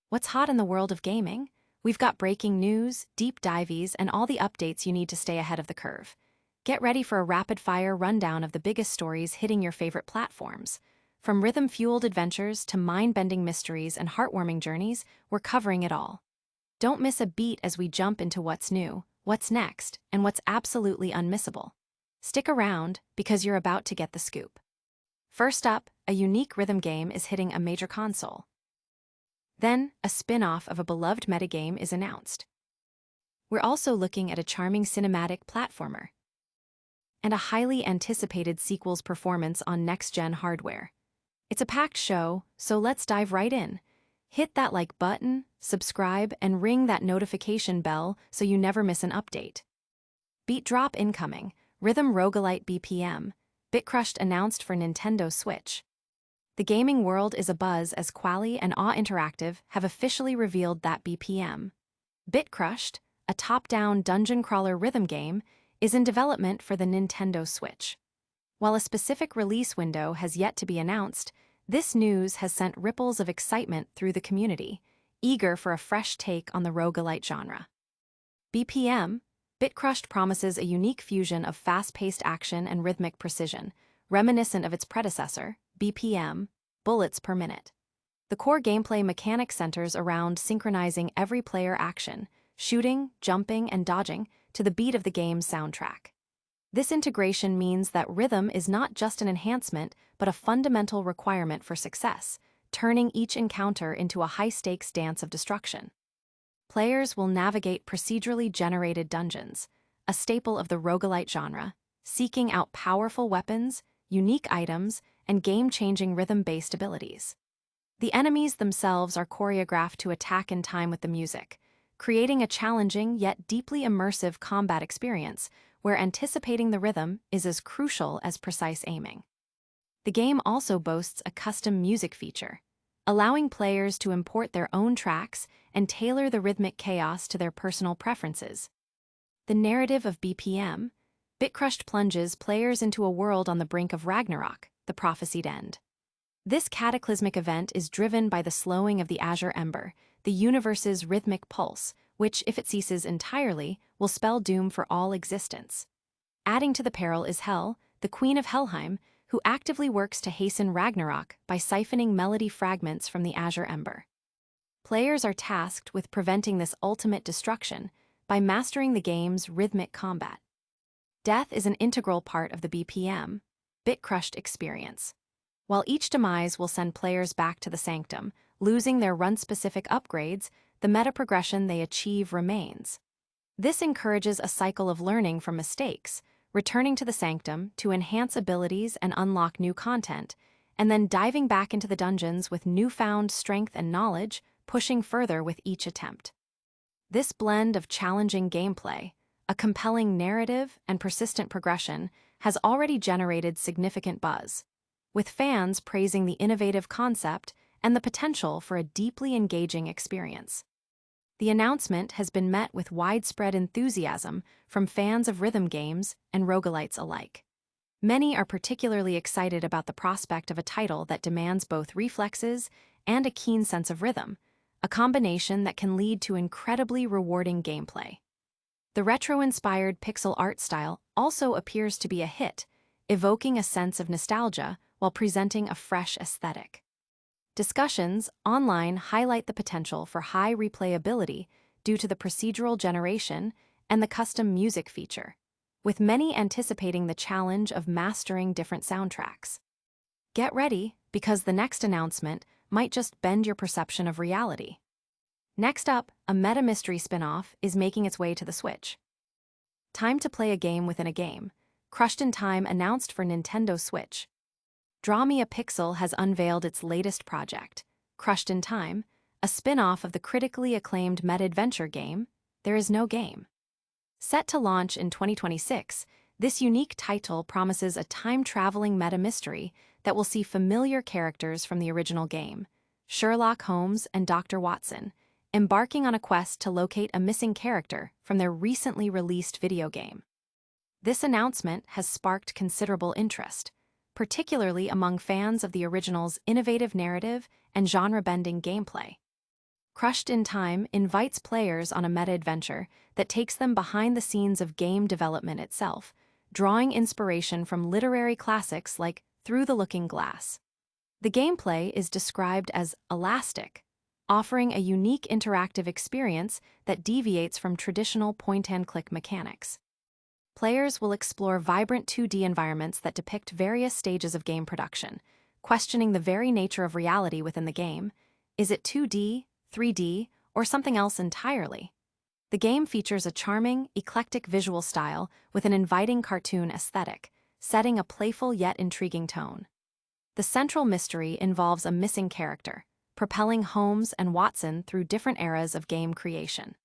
What's hot in the world of gaming? We've got breaking news, deep dives, and all the updates you need to stay ahead of the curve. Get ready for a rapid-fire rundown of the biggest stories hitting your favorite platforms. From rhythm-fueled adventures to mind-bending mysteries and heartwarming journeys, we're covering it all. Don't miss a beat as we jump into what's new, what's next, and what's absolutely unmissable. Stick around, because you're about to get the scoop. First up, a unique rhythm game is hitting a major console. Then, a spin-off of a beloved metagame is announced. We're also looking at a charming cinematic platformer and a highly anticipated sequel's performance on next-gen hardware. It's a packed show, so let's dive right in. Hit that like button, subscribe, and ring that notification bell so you never miss an update. Beat drop incoming, rhythm roguelite BPM, Bitcrushed announced for Nintendo Switch. The gaming world is abuzz as Quali and Awe Interactive have officially revealed that BPM. Bitcrushed, a top-down dungeon crawler rhythm game, is in development for the Nintendo Switch. While a specific release window has yet to be announced, this news has sent ripples of excitement through the community, eager for a fresh take on the roguelite genre. BPM, Bitcrushed promises a unique fusion of fast-paced action and rhythmic precision, reminiscent of its predecessor, BPM, bullets per minute. The core gameplay mechanic centers around synchronizing every player action, shooting, jumping, and dodging, to the beat of the game's soundtrack. This integration means that rhythm is not just an enhancement, but a fundamental requirement for success, turning each encounter into a high-stakes dance of destruction. Players will navigate procedurally generated dungeons, a staple of the roguelite genre, seeking out powerful weapons, unique items, and game-changing rhythm-based abilities. The enemies themselves are choreographed to attack in time with the music, creating a challenging yet deeply immersive combat experience where anticipating the rhythm is as crucial as precise aiming. The game also boasts a custom music feature, allowing players to import their own tracks and tailor the rhythmic chaos to their personal preferences. The narrative of BPM, Bitcrushed plunges players into a world on the brink of Ragnarok, the prophesied end. This cataclysmic event is driven by the slowing of the Azure Ember, the universe's rhythmic pulse, which, if it ceases entirely, will spell doom for all existence. Adding to the peril is Hel, the Queen of Helheim, who actively works to hasten Ragnarok by siphoning melody fragments from the Azure Ember. Players are tasked with preventing this ultimate destruction by mastering the game's rhythmic combat. Death is an integral part of the BPM, Bitcrushed experience. While each demise will send players back to the Sanctum, losing their run-specific upgrades, the meta progression they achieve remains. This encourages a cycle of learning from mistakes, returning to the Sanctum to enhance abilities and unlock new content, and then diving back into the dungeons with newfound strength and knowledge, pushing further with each attempt. This blend of challenging gameplay, a compelling narrative, and persistent progression has already generated significant buzz, with fans praising the innovative concept and the potential for a deeply engaging experience. The announcement has been met with widespread enthusiasm from fans of rhythm games and roguelites alike. Many are particularly excited about the prospect of a title that demands both reflexes and a keen sense of rhythm, a combination that can lead to incredibly rewarding gameplay. The retro-inspired pixel art style also appears to be a hit, evoking a sense of nostalgia while presenting a fresh aesthetic. Discussions online highlight the potential for high replayability due to the procedural generation and the custom music feature, with many anticipating the challenge of mastering different soundtracks. Get ready, because the next announcement might just bend your perception of reality. Next up, a meta-mystery spin-off is making its way to the Switch. Time to play a game within a game. Crushed in Time announced for Nintendo Switch. Draw Me a Pixel has unveiled its latest project, Crushed in Time, a spin-off of the critically acclaimed meta-adventure game, There Is No Game. Set to launch in 2026, this unique title promises a time-traveling meta-mystery that will see familiar characters from the original game, Sherlock Holmes and Dr. Watson, embarking on a quest to locate a missing character from their recently released video game. This announcement has sparked considerable interest, particularly among fans of the original's innovative narrative and genre-bending gameplay. Crushed in Time invites players on a meta-adventure that takes them behind the scenes of game development itself, drawing inspiration from literary classics like Through the Looking Glass. The gameplay is described as elastic, offering a unique interactive experience that deviates from traditional point-and-click mechanics. Players will explore vibrant 2D environments that depict various stages of game production, questioning the very nature of reality within the game. Is it 2D, 3D, or something else entirely? The game features a charming, eclectic visual style with an inviting cartoon aesthetic, setting a playful yet intriguing tone. The central mystery involves a missing character, propelling Holmes and Watson through different eras of game creation.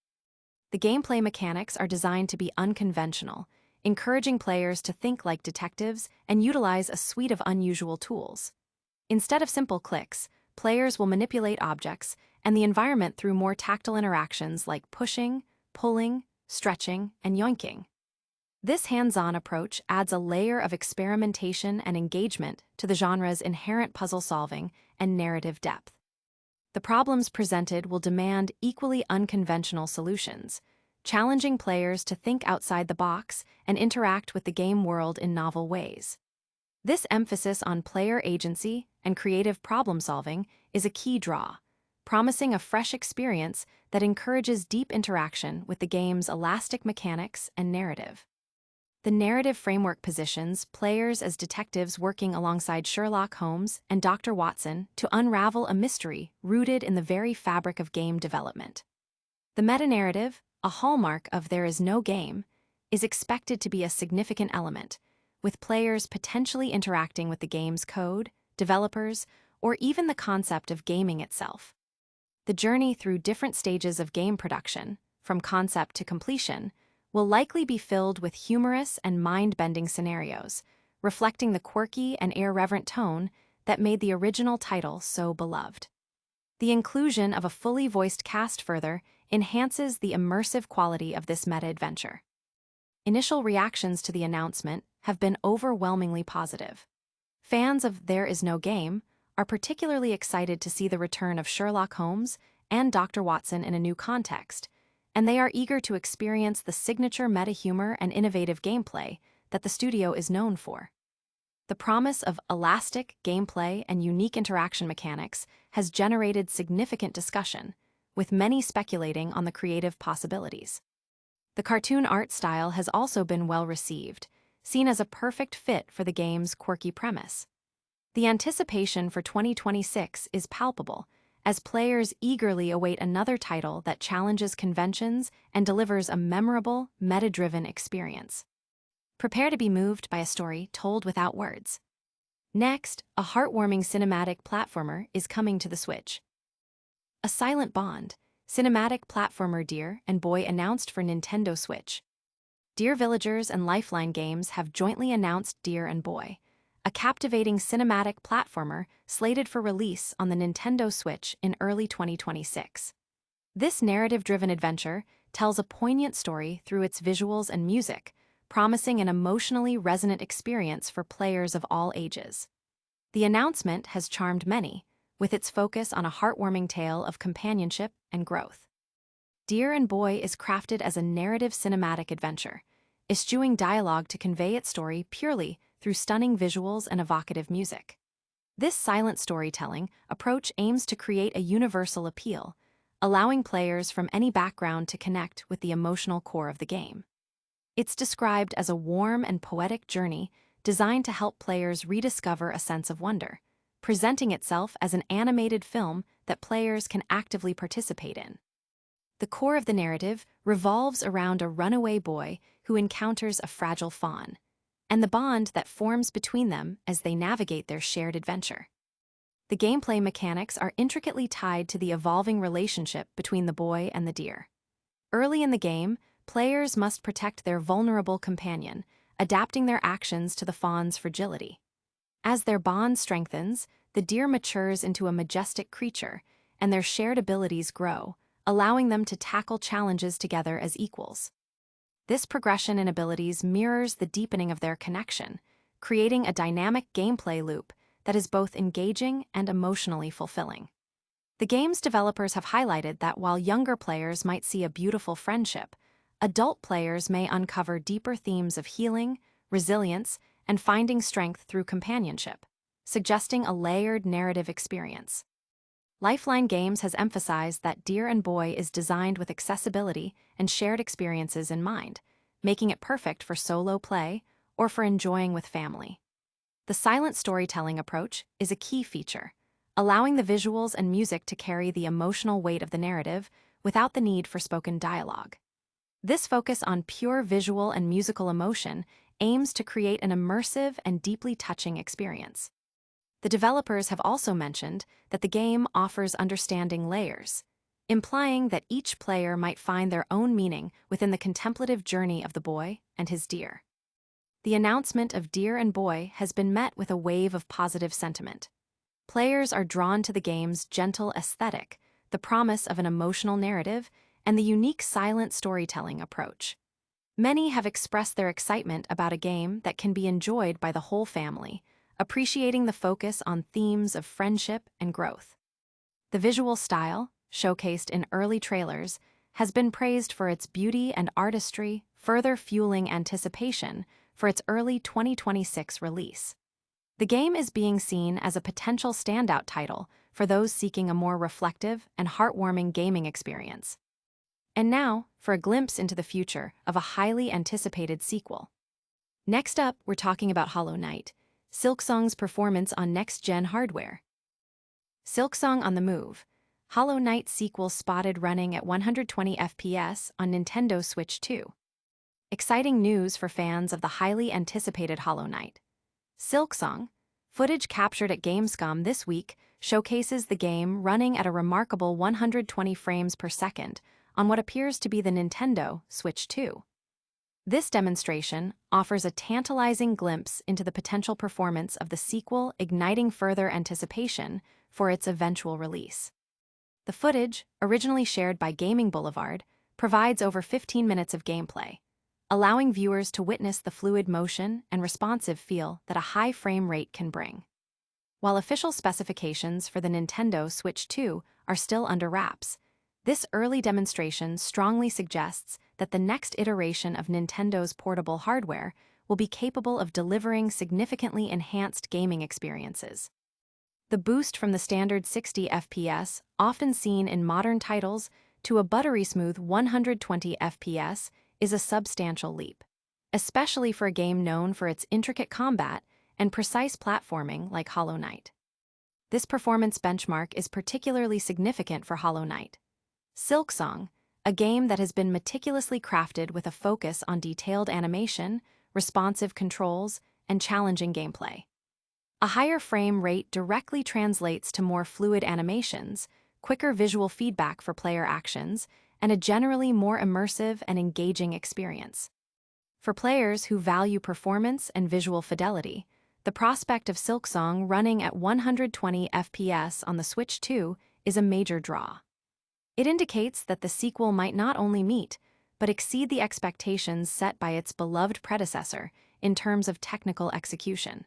The gameplay mechanics are designed to be unconventional, encouraging players to think like detectives and utilize a suite of unusual tools. Instead of simple clicks, players will manipulate objects and the environment through more tactile interactions like pushing, pulling, stretching, and yoinking. This hands-on approach adds a layer of experimentation and engagement to the genre's inherent puzzle solving and narrative depth. The problems presented will demand equally unconventional solutions, challenging players to think outside the box and interact with the game world in novel ways. This emphasis on player agency and creative problem-solving is a key draw, promising a fresh experience that encourages deep interaction with the game's elastic mechanics and narrative. The narrative framework positions players as detectives working alongside Sherlock Holmes and Dr. Watson to unravel a mystery rooted in the very fabric of game development. The meta-narrative, a hallmark of There Is No Game, is expected to be a significant element, with players potentially interacting with the game's code, developers, or even the concept of gaming itself. The journey through different stages of game production, from concept to completion, will likely be filled with humorous and mind-bending scenarios, reflecting the quirky and irreverent tone that made the original title so beloved. The inclusion of a fully voiced cast further enhances the immersive quality of this meta-adventure. Initial reactions to the announcement have been overwhelmingly positive. Fans of There Is No Game are particularly excited to see the return of Sherlock Holmes and Dr. Watson in a new context, and they are eager to experience the signature meta-humor and innovative gameplay that the studio is known for. The promise of elastic gameplay and unique interaction mechanics has generated significant discussion, with many speculating on the creative possibilities. The cartoon art style has also been well received, seen as a perfect fit for the game's quirky premise. The anticipation for 2026 is palpable, as players eagerly await another title that challenges conventions and delivers a memorable, meta-driven experience. Prepare to be moved by a story told without words. Next, a heartwarming cinematic platformer is coming to the Switch. A Silent Bond, cinematic platformer Deer and Boy announced for Nintendo Switch. Dear Villagers and Lifeline Games have jointly announced Deer and Boy, a captivating cinematic platformer slated for release on the Nintendo Switch in early 2026. This narrative-driven adventure tells a poignant story through its visuals and music, promising an emotionally resonant experience for players of all ages. The announcement has charmed many, with its focus on a heartwarming tale of companionship and growth. Deer and Boy is crafted as a narrative cinematic adventure, eschewing dialogue to convey its story purely through stunning visuals and evocative music. This silent storytelling approach aims to create a universal appeal, allowing players from any background to connect with the emotional core of the game. It's described as a warm and poetic journey designed to help players rediscover a sense of wonder, presenting itself as an animated film that players can actively participate in. The core of the narrative revolves around a runaway boy who encounters a fragile fawn, and the bond that forms between them as they navigate their shared adventure. The gameplay mechanics are intricately tied to the evolving relationship between the boy and the deer. Early in the game, players must protect their vulnerable companion, adapting their actions to the fawn's fragility. As their bond strengthens, the deer matures into a majestic creature, and their shared abilities grow, allowing them to tackle challenges together as equals. This progression in abilities mirrors the deepening of their connection, creating a dynamic gameplay loop that is both engaging and emotionally fulfilling. The game's developers have highlighted that while younger players might see a beautiful friendship, adult players may uncover deeper themes of healing, resilience, and finding strength through companionship, suggesting a layered narrative experience. Lifeline Games has emphasized that Dear and Boy is designed with accessibility and shared experiences in mind, making it perfect for solo play or for enjoying with family. The silent storytelling approach is a key feature, allowing the visuals and music to carry the emotional weight of the narrative without the need for spoken dialogue. This focus on pure visual and musical emotion aims to create an immersive and deeply touching experience. The developers have also mentioned that the game offers understanding layers, implying that each player might find their own meaning within the contemplative journey of the boy and his dear. The announcement of Dear and Boy has been met with a wave of positive sentiment. Players are drawn to the game's gentle aesthetic, the promise of an emotional narrative, and the unique silent storytelling approach. Many have expressed their excitement about a game that can be enjoyed by the whole family, appreciating the focus on themes of friendship and growth. The visual style, showcased in early trailers, has been praised for its beauty and artistry, further fueling anticipation for its early 2026 release. The game is being seen as a potential standout title for those seeking a more reflective and heartwarming gaming experience. And now, for a glimpse into the future of a highly anticipated sequel. Next up, we're talking about Hollow Knight, Silksong's performance on next-gen hardware. Silksong on the move. Hollow Knight sequel spotted running at 120 FPS on Nintendo Switch 2. Exciting news for fans of the highly anticipated Hollow Knight. Silksong, footage captured at Gamescom this week, showcases the game running at a remarkable 120 frames per second on what appears to be the Nintendo Switch 2. This demonstration offers a tantalizing glimpse into the potential performance of the sequel, igniting further anticipation for its eventual release. The footage, originally shared by Gaming Boulevard, provides over 15 minutes of gameplay, allowing viewers to witness the fluid motion and responsive feel that a high frame rate can bring. While official specifications for the Nintendo Switch 2 are still under wraps, this early demonstration strongly suggests that the next iteration of Nintendo's portable hardware will be capable of delivering significantly enhanced gaming experiences. The boost from the standard 60 FPS, often seen in modern titles, to a buttery smooth 120 FPS is a substantial leap, especially for a game known for its intricate combat and precise platforming like Hollow Knight. This performance benchmark is particularly significant for Hollow Knight. Silksong, a game that has been meticulously crafted with a focus on detailed animation, responsive controls, and challenging gameplay. A higher frame rate directly translates to more fluid animations, quicker visual feedback for player actions, and a generally more immersive and engaging experience. For players who value performance and visual fidelity, the prospect of Silksong running at 120 FPS on the Switch 2 is a major draw. It indicates that the sequel might not only meet, but exceed the expectations set by its beloved predecessor in terms of technical execution.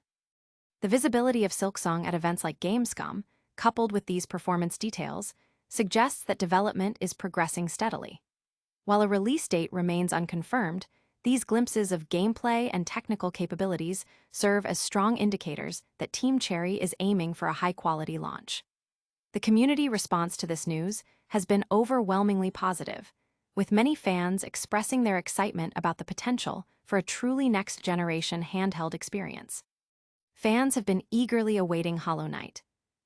The visibility of Silksong at events like Gamescom, coupled with these performance details, suggests that development is progressing steadily. While a release date remains unconfirmed, these glimpses of gameplay and technical capabilities serve as strong indicators that Team Cherry is aiming for a high-quality launch. The community response to this news has been overwhelmingly positive, with many fans expressing their excitement about the potential for a truly next-generation handheld experience. Fans have been eagerly awaiting Hollow Knight,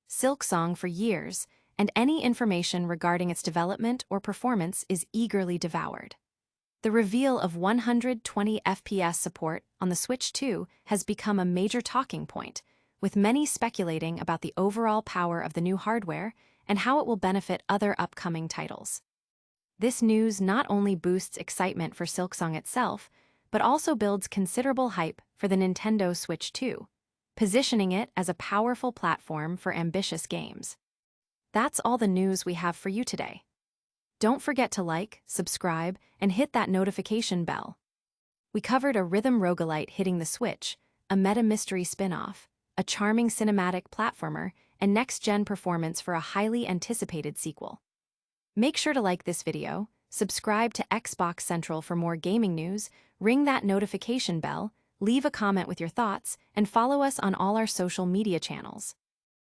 Silksong for years, and any information regarding its development or performance is eagerly devoured. The reveal of 120 FPS support on the Switch 2 has become a major talking point, with many speculating about the overall power of the new hardware and how it will benefit other upcoming titles. This news not only boosts excitement for Silksong itself, but also builds considerable hype for the Nintendo Switch 2, positioning it as a powerful platform for ambitious games. That's all the news we have for you today. Don't forget to like, subscribe, and hit that notification bell. We covered a rhythm roguelite hitting the Switch, a meta-mystery spin-off, a charming cinematic platformer, and next-gen performance for a highly anticipated sequel. Make sure to like this video, subscribe to Xbox Central for more gaming news, ring that notification bell, leave a comment with your thoughts, and follow us on all our social media channels.